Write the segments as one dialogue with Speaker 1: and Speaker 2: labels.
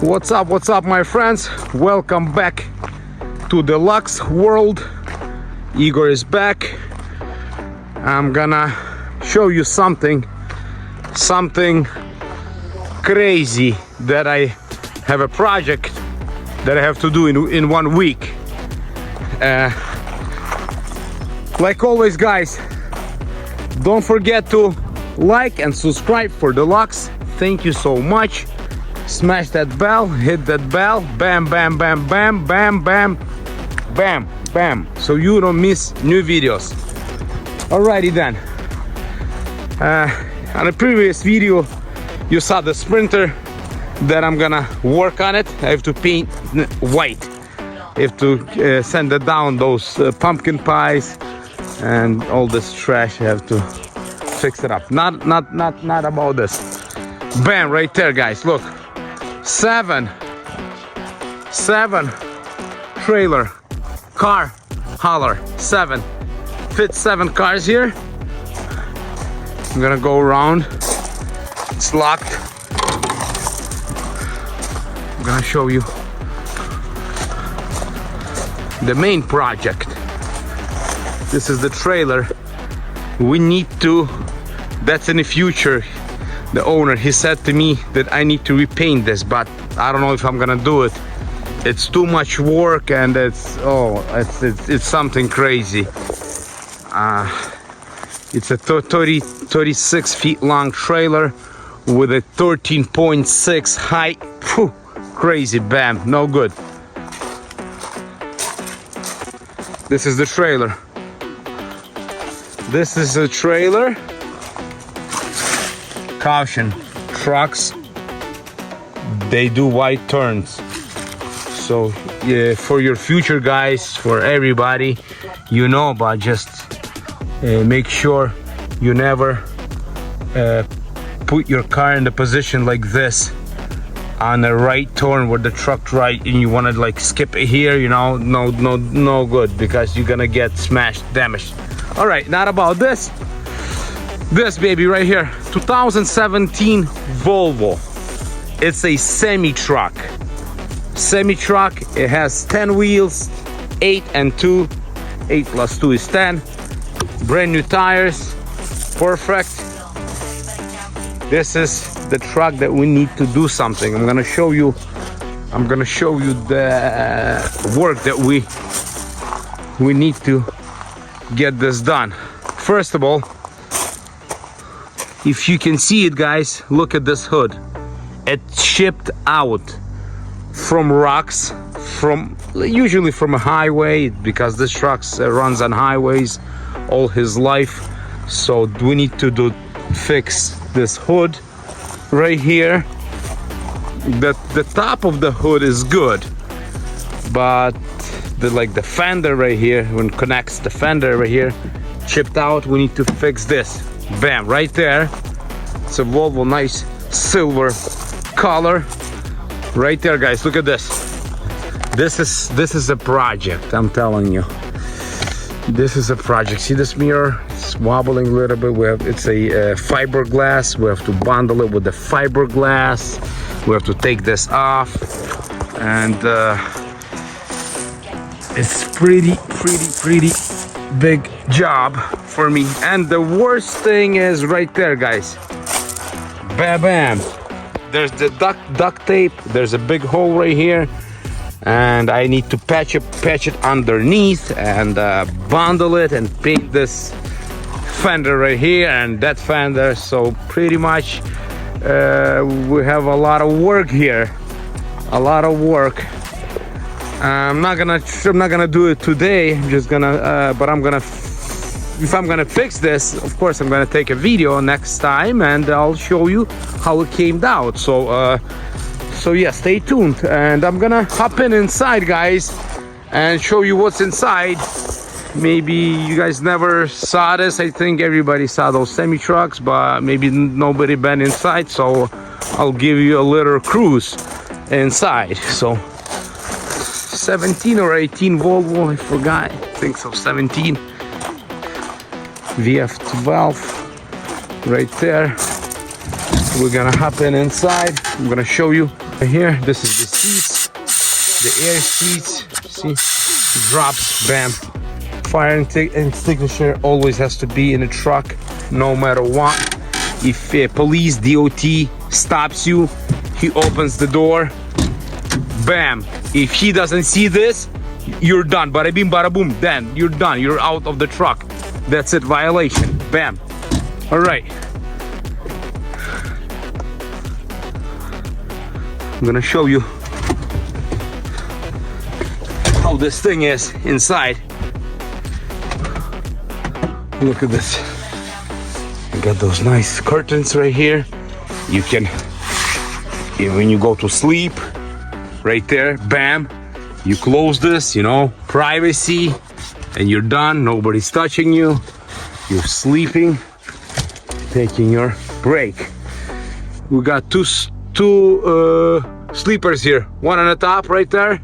Speaker 1: What's up my friends, welcome back to the Lux world. Igor is back. I'm gonna show you something crazy that I have a project that I have to do in 1 week. Like always guys, don't forget to like and subscribe for the Lux. Thank you so much. Smash that bell, hit that bell, bam bam bam bam bam bam bam bam, so you don't miss new videos. Alrighty then, on a previous video you saw the Sprinter that I'm gonna work on it. I have to paint white. I have to sand it down, those pumpkin pies and all this trash. I have to fix it up. Not about this. Bam, right there guys, look. Seven trailer car hauler, fits 7 cars here. I'm gonna go around. It's locked. I'm gonna show you the main project. This is the trailer. We need to, that's in the future. The owner, he said to me that I need to repaint this, but I don't know if I'm gonna do it. It's too much work and it's something crazy. It's a 36 feet long trailer with a 13.6 height. Phew, crazy, bam, no good. This is the trailer. This is a trailer. Caution, trucks, they do wide turns. So yeah, for your future guys, for everybody, you know about, just make sure you never put your car in the position like this on a right turn where the truck right and you want to like skip it here, you know, no good, because you're gonna get smashed, damaged. All right, not about this. This baby right here, 2017 Volvo. It's a semi-truck. It has 10 wheels, 8 and 2. 8 plus 2 is 10. Brand new tires, perfect. This is the truck that we need to do something. I'm gonna show you the work that we need to get this done. First of all, if you can see it guys, look at this hood. It's shipped out from rocks, usually from a highway, because this truck runs on highways all his life. So we need to fix this hood right here. The top of the hood is good, but the fender right here, when it connects the fender right here, chipped out. We need to fix this. Bam, right there. It's a Volvo, nice silver color right there guys. Look at this. This is a project, I'm telling you. This is a project. See this mirror? It's wobbling a little bit. It's a fiberglass. We have to bundle it with the fiberglass. We have to take this off, and it's pretty big job for me. And the worst thing is right there guys. Bam bam, there's the duct tape. There's a big hole right here, and I need to patch it underneath and bundle it and paint this fender right here and that fender. So pretty much we have a lot of work here, a lot of work. I'm not gonna do it today. I'm just gonna but if I'm gonna fix this, of course I'm gonna take a video next time and I'll show you how it came out. So yeah, stay tuned, and I'm gonna hop inside guys and show you what's inside. Maybe you guys never saw this. I think everybody saw those semi trucks, but maybe nobody been inside, so I'll give you a little cruise inside. So 17 or 18 Volvo, I forgot, I think so, 17 VF12 right there. We're gonna hop inside. I'm gonna show you right here. This is the seats, the air seats. See, drops, bam. Fire extinguisher always has to be in a truck, no matter what. If police, DOT stops you, he opens the door, bam. If he doesn't see this, you're done. Bada bing, bada boom. Then you're done. You're out of the truck. That's it. Violation. Bam. All right. I'm gonna show you how this thing is inside. Look at this. I got those nice curtains right here. You can, when you go to sleep, right there, bam, you close this, you know, privacy, and you're done. Nobody's touching you. You're sleeping, taking your break. We got two sleepers here. One on the top right there.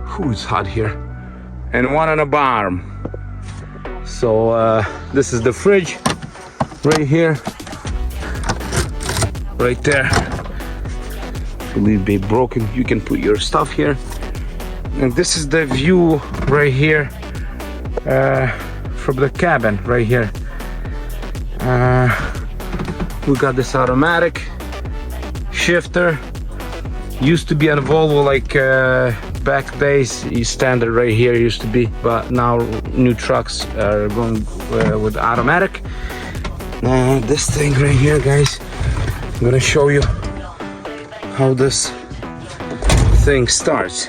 Speaker 1: Who's hot here? And one on the bottom. So this is the fridge right here, right there. I believe they broken. You can put your stuff here. And this is the view right here from the cabin right here. We got this automatic shifter. Used to be on Volvo, like back days, standard right here used to be, but now new trucks are going with automatic. This thing right here, guys, I'm gonna show you how this thing starts.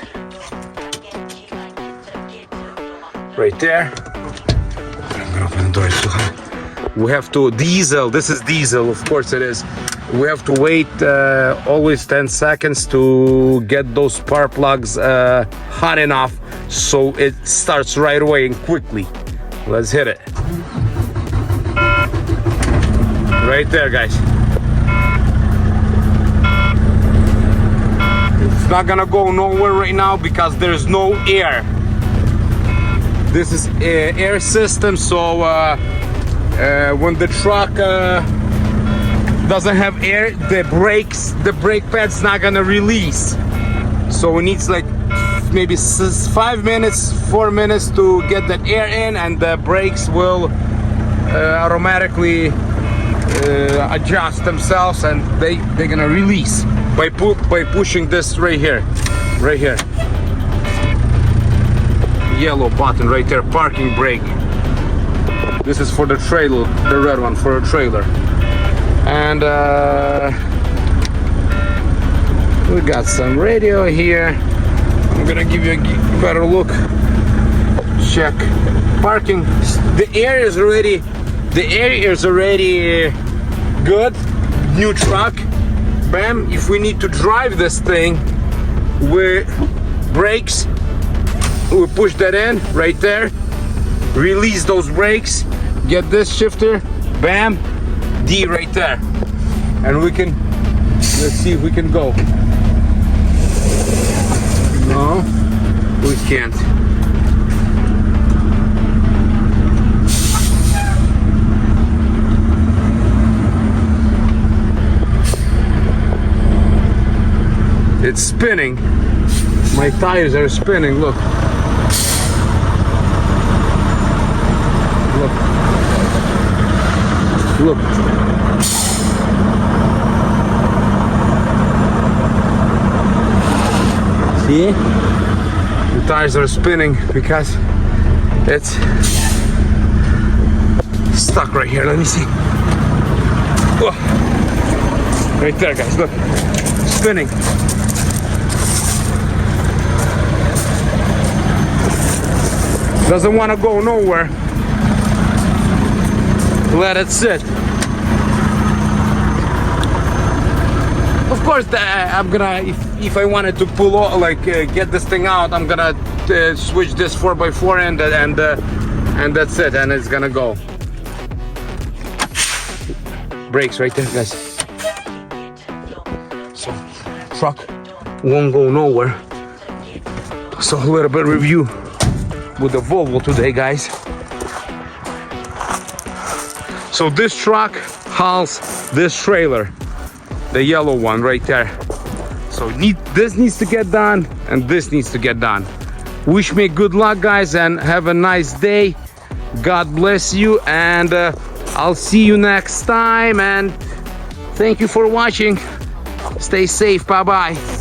Speaker 1: Right there. I'm gonna open the door. It's too hot. We have to diesel. This is diesel, of course it is. We have to wait always 10 seconds to get those spark plugs hot enough so it starts right away and quickly. Let's hit it. Right there, guys. It's not gonna go nowhere right now because there's no air. This is air system, so when the truck doesn't have air, the brake pad's not gonna release. So it needs like maybe 5 minutes, 4 minutes to get that air in, and the brakes will automatically adjust themselves, and they're gonna release by pushing this right here, yellow button right there, parking brake. This is for the trailer, the red one for a trailer. And we got some radio here. I'm gonna give you a better look. Check parking. The air is already good. New truck. Bam. If we need to drive this thing with brakes, we push that in right there. Release those brakes. Get this shifter. Bam. D right there, and we can, let's see if we can go. No, we can't. It's spinning. My tires are spinning. Look. Look. See? The tires are spinning because it's stuck right here. Let me see. Oh. Right there, guys. Look. Spinning. Doesn't want to go nowhere. Let it sit. Of course, I'm gonna, if I wanted to pull off, like get this thing out, I'm gonna switch this 4x4 and that's it, and it's gonna go. Brakes right there, guys. So truck won't go nowhere. So a little bit review with the Volvo today, guys. So this truck hauls this trailer. the yellow one right there. So this needs to get done, and this needs to get done. Wish me good luck, guys, and have a nice day. God bless you, and I'll see you next time, and thank you for watching. Stay safe. Bye bye.